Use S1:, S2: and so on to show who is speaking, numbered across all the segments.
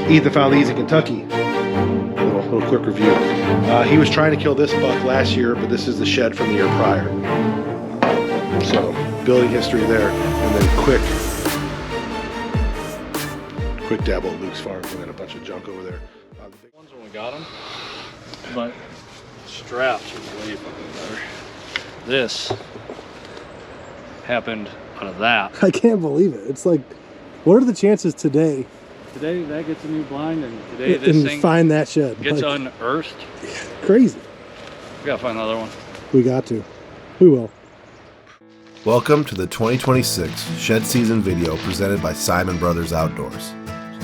S1: Ethan found these in Kentucky. Little quick review. He was trying to kill this buck last year, but this is the shed from the year prior. So, building history there, and then quick dabble at Luke's farm. We got a bunch of junk over there.
S2: The big ones when we got them, but straps are way fucking better. This happened out of that.
S3: I can't believe it. It's like, what are the chances today?
S2: Today that gets a new blind, and today this
S3: and
S2: thing
S3: find that shed
S2: gets unearthed.
S3: Crazy.
S2: We gotta find another one.
S3: We got to. We will.
S1: Welcome to the 2026 Shed Season video presented by Siman Brothers Outdoors.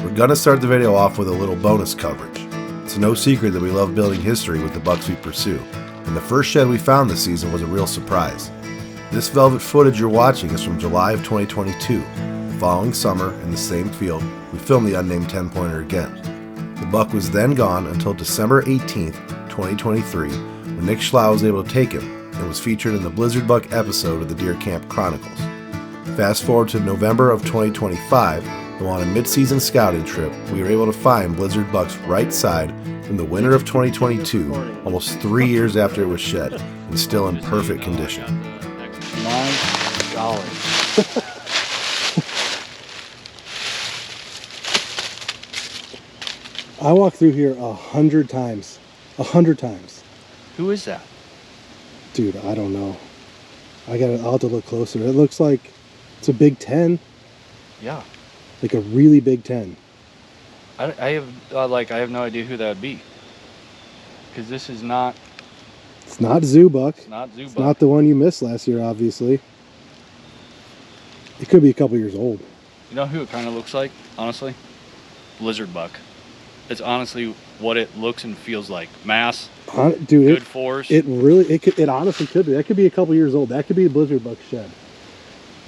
S1: We're gonna start the video off with a little bonus coverage. It's no secret that we love building history with the bucks we pursue, and the first shed we found this season was a real surprise. This velvet footage you're watching is from July of 2022. The following summer, in the same field, we filmed the unnamed 10-pointer again. The buck was then gone until December 18th, 2023, when Nick Schlau was able to take him and was featured in the Blizzard Buck episode of the Deer Camp Chronicles. Fast forward to November of 2025, though on a mid-season scouting trip, we were able to find Blizzard Buck's right side from the winter of 2022, almost 3 years after it was shed, and still in perfect condition.
S2: My golly.
S3: I walked through here 100 times. 100 times.
S2: Who is that?
S3: Dude, I don't know. I'll have to look closer. It looks like it's a Big 10.
S2: Yeah.
S3: Like a really Big 10.
S2: I have no idea who that would be. Because this is not.
S3: It's not Zoobuck.
S2: It's not Zoobuck.
S3: It's not the one you missed last year, obviously. It could be a couple years old.
S2: You know who it kind of looks like, honestly? Blizzard Buck. It's honestly what it looks and feels like. Mass,
S3: Dude,
S2: good force.
S3: It honestly could be. That could be a couple years old. That could be a Blizzard Buck shed.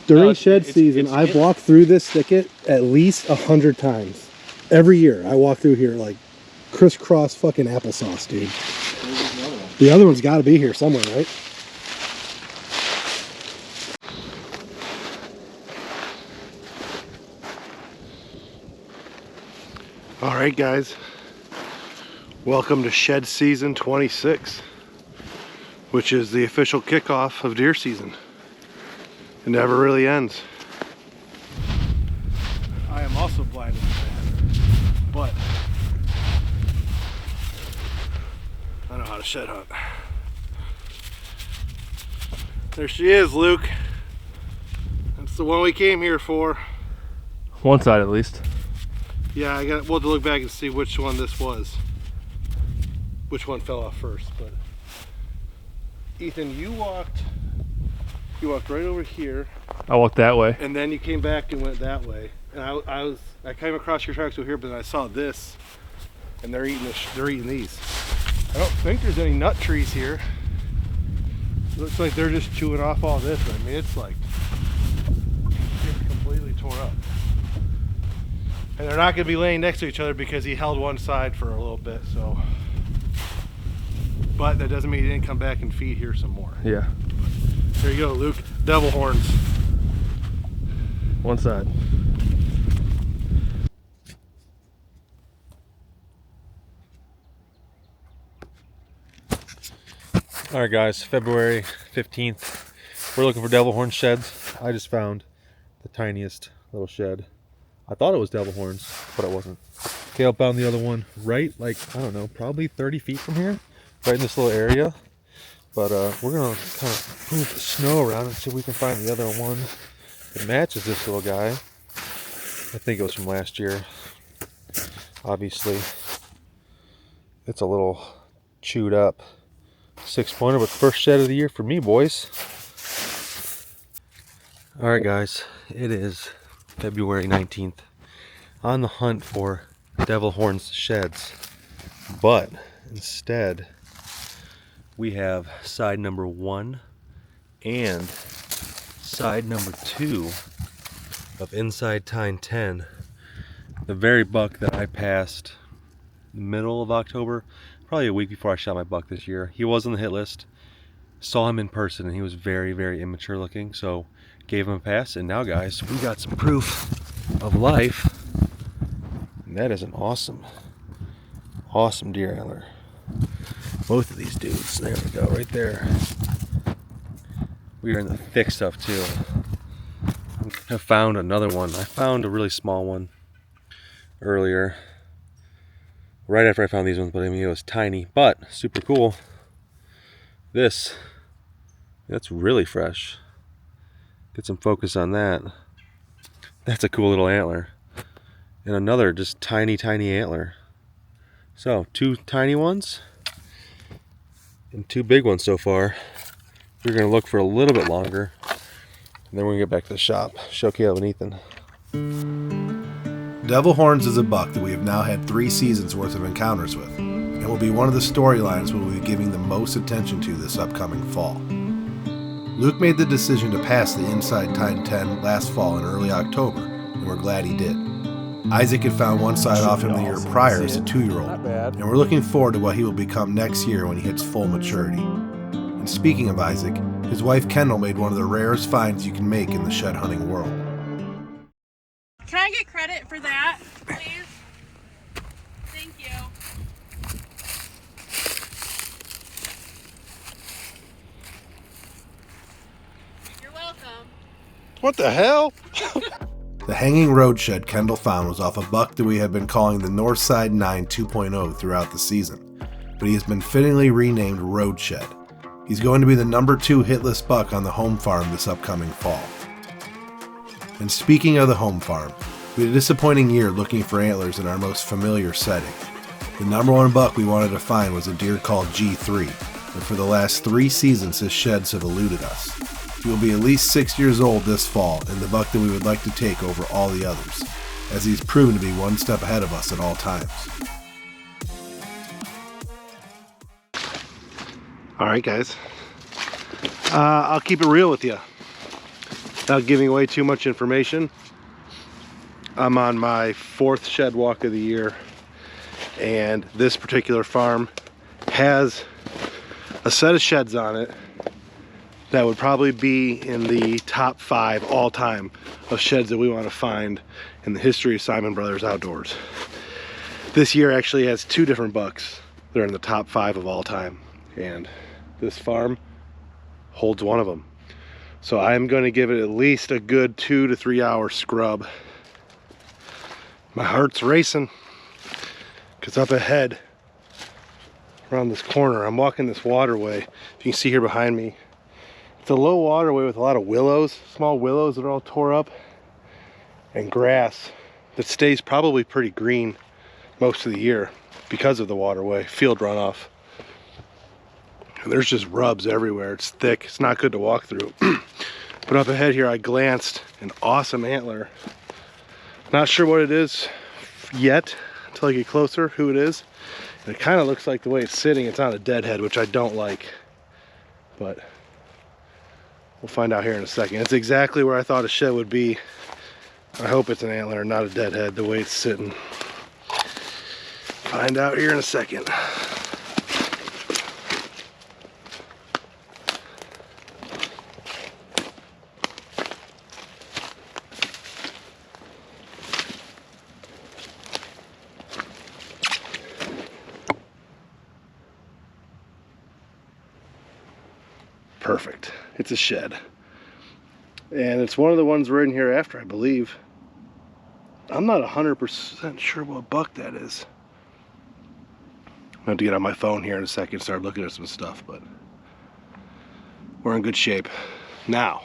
S3: During shed season, I've walked through this thicket at least 100 times. Every year, I walk through here like crisscross fucking applesauce, dude. The other one's got to be here somewhere, right?
S1: All right, guys. Welcome to Shed Season 26, which is the official kickoff of deer season. It never really ends. I am also blinded but I know how to shed hunt. There she is, Luke. That's the one we came here for.
S4: One side at least.
S1: Yeah, we'll have to look back and see which one this was. Which one fell off first, but Ethan, you walked right over here.
S4: I walked that way.
S1: And then you came back and went that way. And I came across your tracks over here, but then I saw this, and they're eating these. I don't think there's any nut trees here. It looks like they're just chewing off all this. I mean, it's completely torn up. And they're not going to be laying next to each other because he held one side for a little bit, so. But that doesn't mean he didn't come back and feed here some more.
S4: Yeah.
S1: There you go, Luke. Devil horns.
S4: One side. All right, guys. February 15th. We're looking for devil horn sheds. I just found the tiniest little shed. I thought it was devil horns, but it wasn't. Caleb found the other one right, like, I don't know, probably 30 feet from here, right in this little area. But we're gonna kind of move the snow around and see if we can find the other one that matches this little guy. I think it was from last year. Obviously, it's a little chewed up 6-pointer, but first shed of the year for me, boys. All right, guys, it is February 19th. On the hunt for devil horns sheds, but instead we have side number 1 and side number 2 of Inside Tine 10, the very buck that I passed middle of October, probably a week before I shot my buck this year. He was on the hit list. Saw him in person and he was very, very immature looking, so gave him a pass. And now, guys, we got some proof of life. And that is an awesome deer antler. Both of these dudes. There we go, right there. We are in the thick stuff too. I found another one. I found a really small one earlier, right after I found these ones, but I mean it was tiny, but super cool. That's really fresh. Get some focus on that. That's a cool little antler. And another just tiny antler. So 2 tiny ones and 2 big ones so far. We're gonna look for a little bit longer, and then we're gonna get back to the shop, show Caleb and Ethan.
S1: Devil Horns is a buck that we have now had 3 seasons worth of encounters with, and will be one of the storylines we'll be giving the most attention to this upcoming fall. Luke made the decision to pass the inside tine 10 last fall in early October, and we're glad he did. Isaac had found one side off him the year prior as a 2-year-old, and we're looking forward to what he will become next year when he hits full maturity. And speaking of Isaac, his wife Kendall made one of the rarest finds you can make in the shed hunting world.
S5: Can I get credit for that, please? Thank you. You're welcome.
S4: What the hell?
S1: The hanging road shed Kendall found was off a buck that we had been calling the Northside 9 2.0 throughout the season, but he has been fittingly renamed Road Shed. He's going to be the number 2 hitless buck on the home farm this upcoming fall. And speaking of the home farm, we had a disappointing year looking for antlers in our most familiar setting. The number 1 buck we wanted to find was a deer called G3, and for the last 3 seasons his sheds have eluded us. He will be at least 6 years old this fall, and the buck that we would like to take over all the others, as he's proven to be one step ahead of us at all times. Alright guys, I'll keep it real with you, without giving away too much information. I'm on my 4th shed walk of the year, and this particular farm has a set of sheds on it that would probably be in the top 5 all time of sheds that we want to find in the history of Siman Brothers Outdoors. This year actually has 2 different bucks that are in the top 5 of all time, and this farm holds one of them. So I'm going to give it at least a good 2 to 3 hour scrub. My heart's racing, because up ahead around this corner, I'm walking this waterway. If you can see here behind me, it's a low waterway with a lot of willows, small willows that are all tore up, and grass that stays probably pretty green most of the year because of the waterway, field runoff. And there's just rubs everywhere. It's thick. It's not good to walk through. But up ahead here, I glanced an awesome antler. Not sure what it is yet until I get closer, who it is. And it kind of looks like the way it's sitting, it's on a deadhead, which I don't like. But we'll find out here in a second. It's exactly where I thought a shed would be. I hope it's an antler, not a deadhead, the way it's sitting. Find out here in a second. Perfect. It's a shed. And it's one of the ones right in here after, I believe. I'm not 100% sure what buck that is. I'm going to have to get on my phone here in a second and start looking at some stuff, but we're in good shape. Now,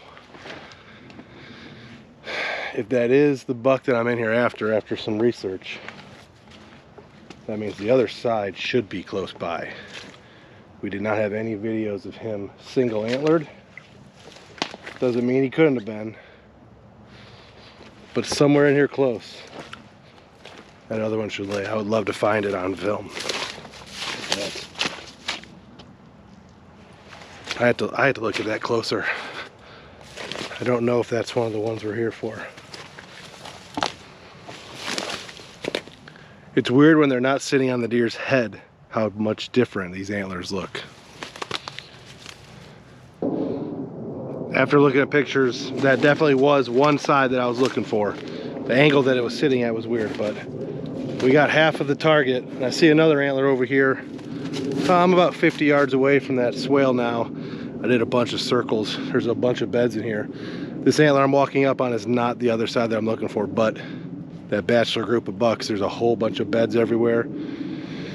S1: if that is the buck that I'm in here after some research, that means the other side should be close by. We did not have any videos of him single antlered. Doesn't mean he couldn't have been, but somewhere in here close, that other one should lay. I would love to find it on film. I had to look at that closer. I don't know if that's one of the ones we're here for. It's weird when they're not sitting on the deer's head, how much different these antlers look. After looking at pictures, that definitely was one side that I was looking for. The angle that it was sitting at was weird, but
S3: We got half of the target, and I see another antler over here. I'm about 50 yards away from that swale now. I did a bunch of circles. There's a bunch of beds in here. This antler I'm walking up on is not the other side that I'm looking for, but that bachelor group of bucks. There's a whole bunch of beds everywhere.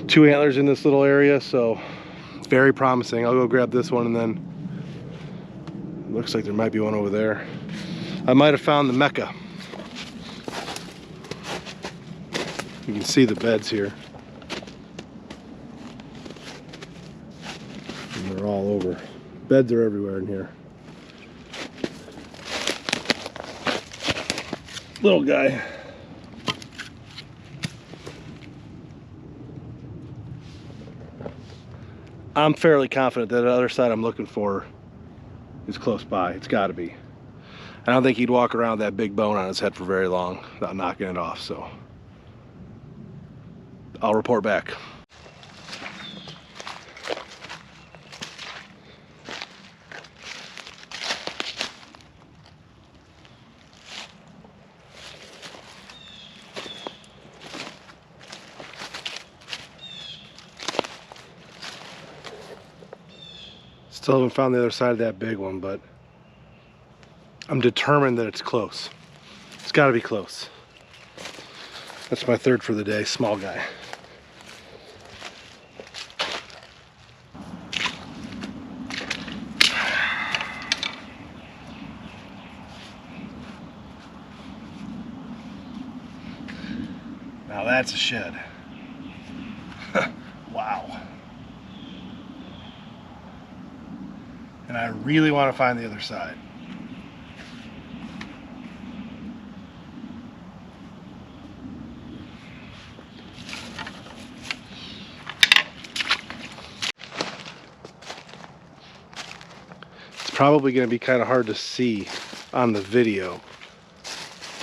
S3: 2 antlers in this little area, so very promising. I'll go grab this one, and then looks like there might be one over there. I might have found the Mecca. You can see the beds here. And they're all over. Beds are everywhere in here. Little guy. I'm fairly confident that the other side I'm looking for is close by. It's got to be. I don't think he'd walk around with that big bone on his head for very long without knocking it off, so I'll report back. Still haven't found the other side of that big one, but I'm determined that it's close. It's got to be close. That's my third for the day, small guy. Now that's a shed. Wow. And I really want to find the other side. It's probably going to be kind of hard to see on the video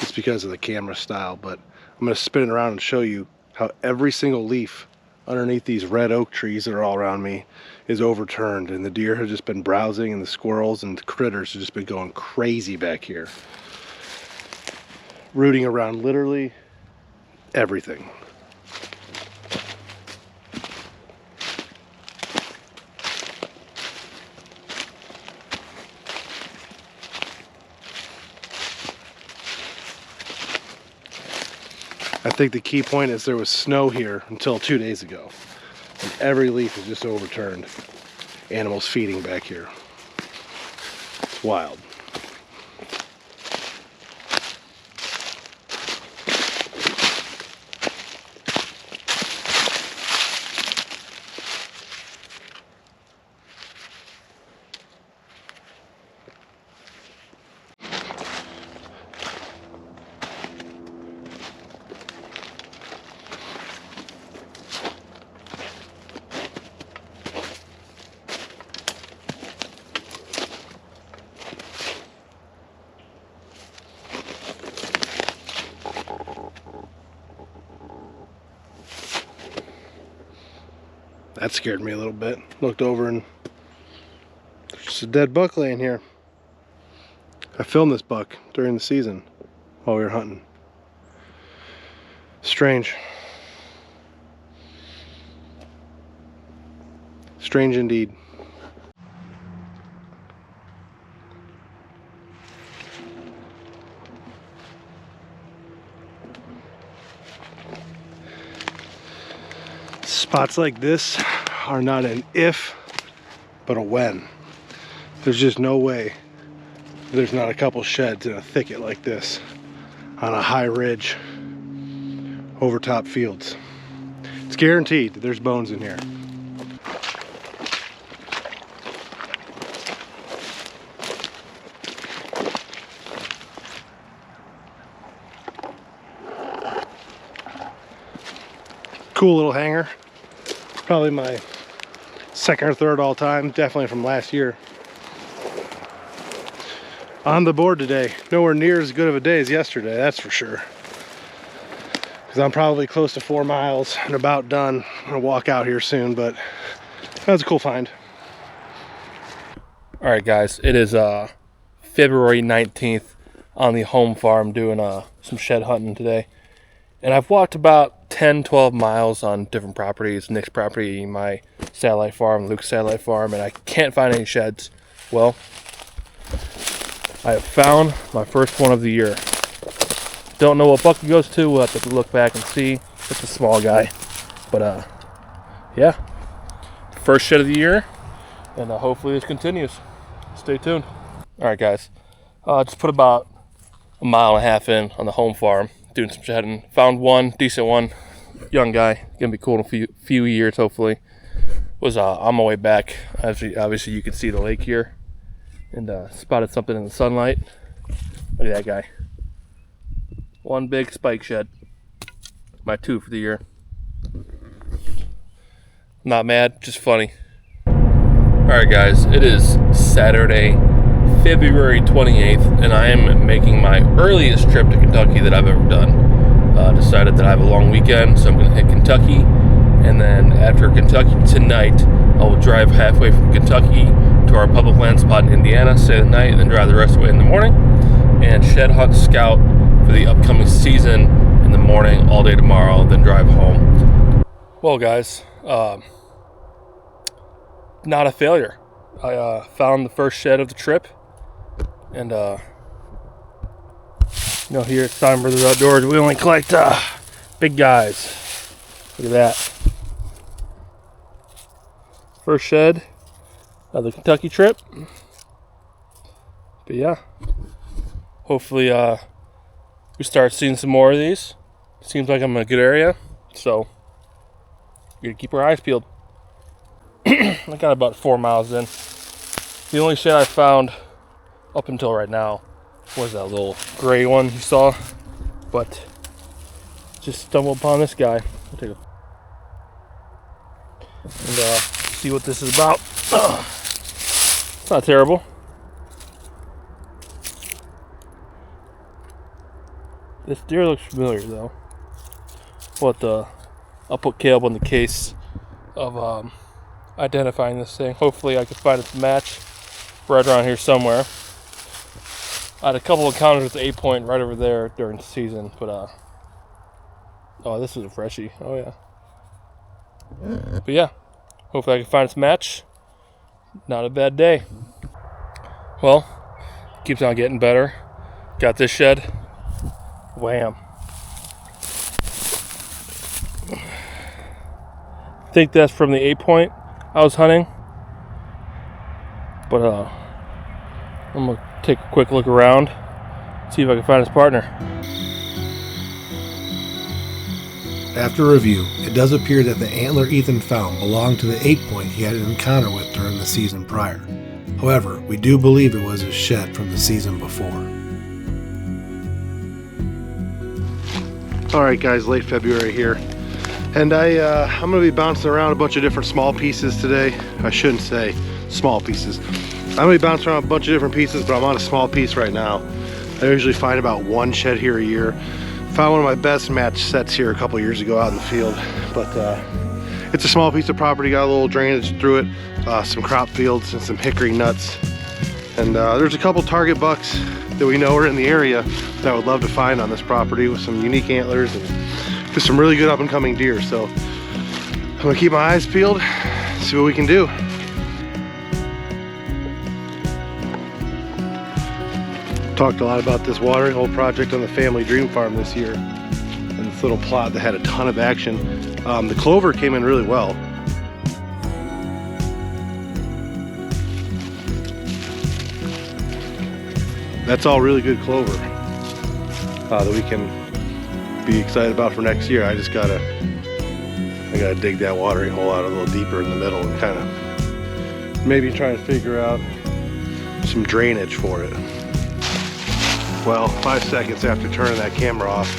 S3: just because of the camera style, but I'm going to spin it around and show you how every single leaf underneath these red oak trees that are all around me is overturned, and the deer have just been browsing, and the squirrels and the critters have just been going crazy back here, rooting around literally everything. I think the key point is there was snow here until 2 days ago, and every leaf is just overturned. Animals feeding back here. It's wild. That scared me a little bit. Looked over and there's just a dead buck laying here. I filmed this buck during the season while we were hunting. Strange. Strange indeed. Spots like this are not an if, but a when. There's just no way there's not a couple sheds in a thicket like this on a high ridge over top fields. It's guaranteed that there's bones in here. Cool little hanger. Probably my second or third all time, definitely from last year. On the board today, nowhere near as good of a day as yesterday, that's for sure. Because I'm probably close to 4 miles and about done. I'm gonna walk out here soon, but that was a cool find.
S6: All right, guys, it is February 19th on the home farm doing some shed hunting today. And I've walked about 10, 12 miles on different properties, Nick's property, my satellite farm, Luke's satellite farm, and I can't find any sheds. Well, I have found my first one of the year. Don't know what buck it goes to. We'll have to look back and see. It's a small guy. But, yeah. First shed of the year. And hopefully this continues. Stay tuned. Alright, guys. Just put about a mile and a half in on the home farm. Doing some shedding. Found one, decent one. Young guy. Gonna be cool in a few years, hopefully. Was on my way back. Obviously, you can see the lake here. And spotted something in the sunlight. Look at that guy. One big spike shed. My 2 for the year. Not mad, just funny. Alright guys, it is Saturday, February 28th, and I am making my earliest trip to Kentucky that I've ever done. Decided that I have a long weekend, so I'm going to hit Kentucky. And then after Kentucky tonight, I will drive halfway from Kentucky to our public land spot in Indiana, stay the night, and then drive the rest of the way in the morning. And shed hunt scout for the upcoming season in the morning, all day tomorrow, then drive home. Well guys, not a failure. I found the first shed of the trip. And here at Siman Brothers Outdoors, we only collect big guys. Look at that. First shed of the Kentucky trip. But yeah, hopefully we start seeing some more of these. Seems like I'm in a good area, so we gotta keep our eyes peeled. I got about 4 miles in. The only shed I found up until right now was that little gray one you saw, but just stumbled upon this guy. I'll take and see what this is about. It's not terrible. This deer looks familiar though. I'll put Caleb on the case of identifying this thing. Hopefully I can find its match right around here somewhere. I had a couple of encounters with the 8-point right over there during the season, but oh, this is a freshie. Oh yeah. But yeah, hopefully I can find its match. Not a bad day. Well, keeps on getting better. Got this shed. Wham. I think that's from the 8-point I was hunting. But I'm gonna take a quick look around, see if I can find his partner.
S1: After review, it does appear that the antler Ethan found belonged to the 8-point he had an encounter with during the season prior. However, we do believe it was a shed from the season before. Alright guys, late February here. And I'm going to be bouncing around a bunch of different small pieces today. I shouldn't say small pieces. I'm going to be bouncing around a bunch of different pieces, but I'm on a small piece right now. I usually find about one shed here a year. Found one of my best match sets here a couple years ago out in the field. But it's a small piece of property, got a little drainage through it, some crop fields and some hickory nuts. And there's a couple target bucks that we know are in the area that I would love to find on this property with some unique antlers and just some really good up and coming deer. So I'm gonna keep my eyes peeled, see what we can do. Talked a lot about this watering hole project on the family dream farm this year, and this little plot that had a ton of action. The clover came in really well. That's all really good clover that we can be excited about for next year. I gotta dig that watering hole out a little deeper in the middle and kind of maybe try and figure out some drainage for it. Well, 5 seconds after turning that camera off.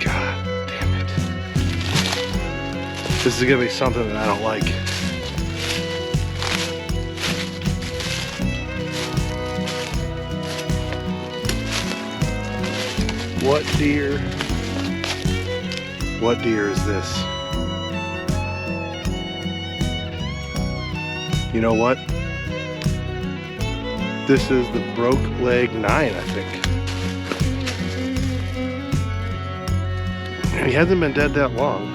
S1: God damn it. This is gonna be something that I don't like. What deer is this? You know what? This is the broke leg 9, I think.
S3: He hasn't been dead that long.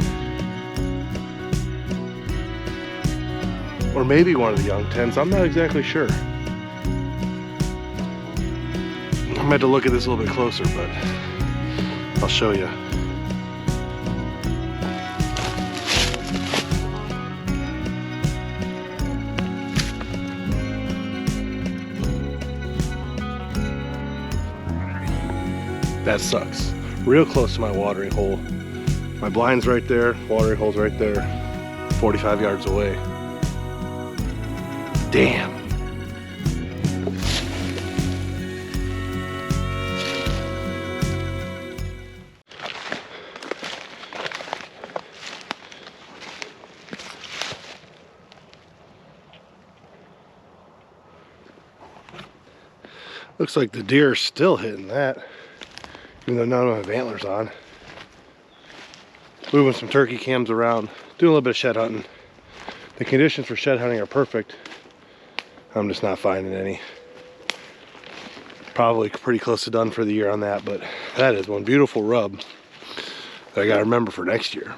S3: Or maybe one of the young tens, I'm not exactly sure. I'm gonna have to look at this a little bit closer, but I'll show you. That sucks. Real close to my watering hole. My blind's right there, watering hole's right there, 45 yards away. Damn. Looks like the deer are still hitting that, even though none of them have antlers on. Moving some turkey cams around, doing a little bit of shed hunting. The conditions for shed hunting are perfect. I'm just not finding any. Probably pretty close to done for the year on that, but that is one beautiful rub that I gotta remember for next year.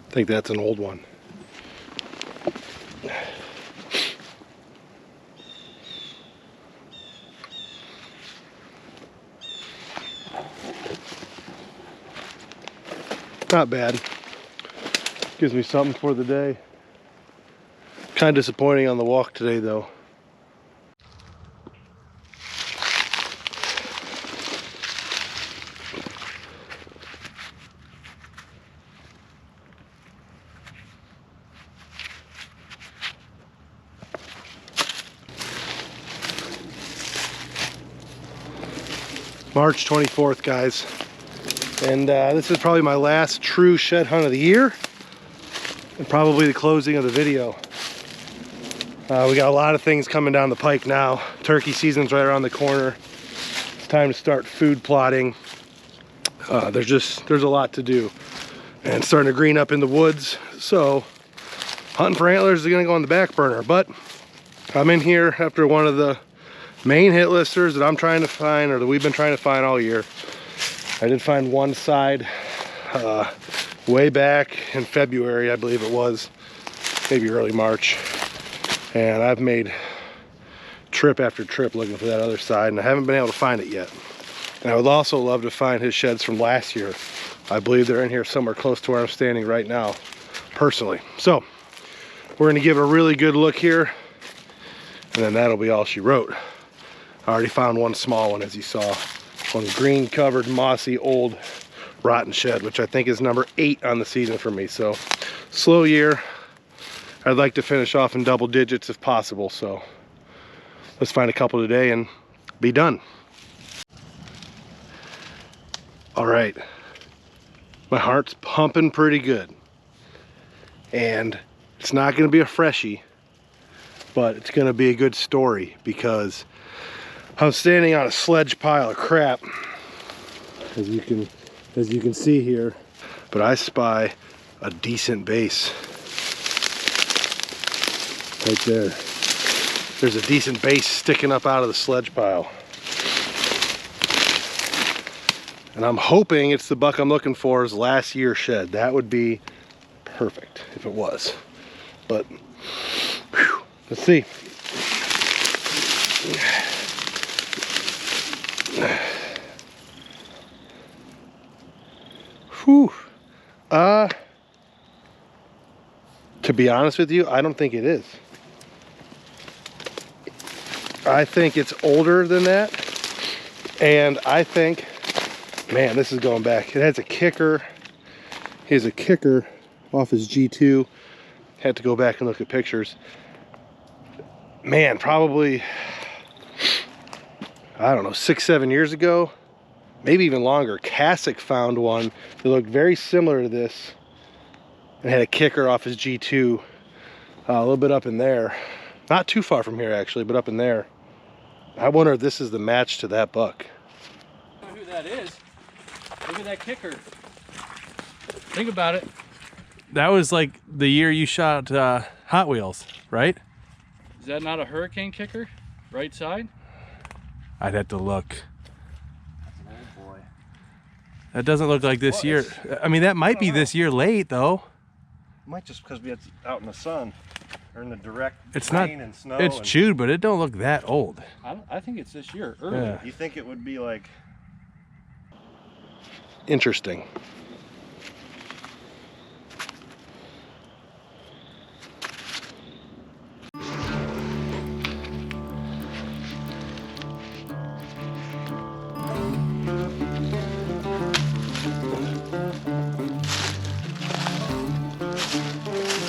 S3: I think that's an old one. Not bad. Gives me something for the day. Kind of disappointing on the walk today though. March 24th, guys. And this is probably my last true shed hunt of the year. And probably the closing of the video. We got a lot of things coming down the pike now. Turkey season's right around the corner. It's time to start food plotting. There's a lot to do. And it's starting to green up in the woods. So hunting for antlers is gonna go on the back burner. But I'm in here after one of the main hit listers that I'm trying to find, or that we've been trying to find all year. I did find one side way back in February, I believe it was, maybe early March. And I've made trip after trip looking for that other side, and I haven't been able to find it yet. And I would also love to find his sheds from last year. I believe they're in here somewhere close to where I'm standing right now, personally. So we're gonna give it a really good look here, and then that'll be all she wrote. I already found one small one, as you saw. One green covered, mossy, old, rotten shed, which I think is number 8 on the season for me. So slow year. I'd like to finish off in double digits if possible. So let's find a couple today and be done. All right. My heart's pumping pretty good. And it's not gonna be a freshie, but it's gonna be a good story because I'm standing on a sledge pile of crap, as you can see here, but I spy a decent base right there. There's a decent base sticking up out of the sledge pile, and I'm hoping it's the buck I'm looking for is last year's shed. That would be perfect if it was, but whew, let's see. Whew. To be honest with you, I don't think it is. I think it's older than that. And I think, man, this is going back. It has a kicker. He has a kicker off his G2. Had to go back and look at pictures. Man, probably, I don't know, 6-7 years ago, maybe even longer. Kasich found one that looked very similar to this and had a kicker off his G2 a little bit up in there. Not too far from here actually, but up in there. I wonder if this is the match to that buck.
S2: I don't know who that is. Look at that kicker. Think about it.
S7: That was like the year you shot Hot Wheels, right?
S2: Is that not a hurricane kicker? Right side?
S7: I'd have to look.
S8: That's an old boy.
S7: That doesn't look like this
S8: Well,
S7: year. I mean, that might be this year late, though.
S8: Might just because it's out in the sun or in the direct
S7: It's not.
S8: rain and snow.
S7: It's
S8: and
S7: chewed, but it don't look that old.
S2: I think it's this year, early.
S7: Yeah.
S8: You think it would be like
S3: Interesting.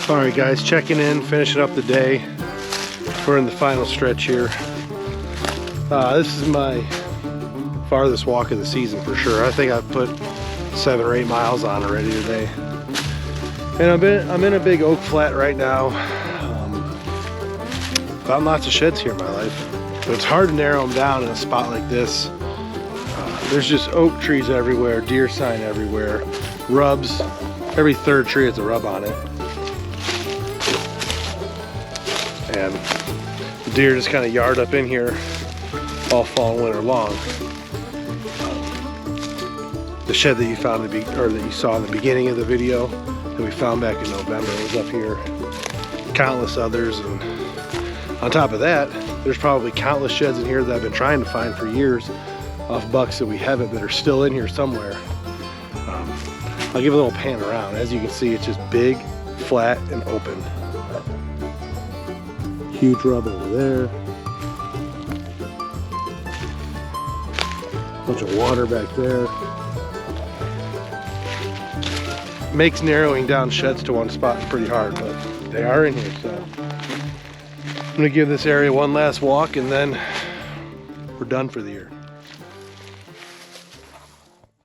S3: All right, guys, checking in, finishing up the day. We're in the final stretch here. This is my farthest walk of the season for sure. I think I've put 7 or 8 miles on already today. And I'm in a big oak flat right now. Found lots of sheds here in my life, but it's hard to narrow them down in a spot like this. There's just oak trees everywhere, deer sign everywhere, rubs. Every third tree has a rub on it. And the deer just kind of yard up in here all fall and winter long. The shed that you found that you saw in the beginning of the video that we found back in November was up here. Countless others, and on top of that, there's probably countless sheds in here that I've been trying to find for years off bucks that we haven't, that are still in here somewhere. I'll give a little pan around. As you can see, it's just big, flat, and open. Huge rub over there. Bunch of water back there. Makes narrowing down sheds to one spot pretty hard, but they are in here, so I'm gonna give this area one last walk and then we're done for the year.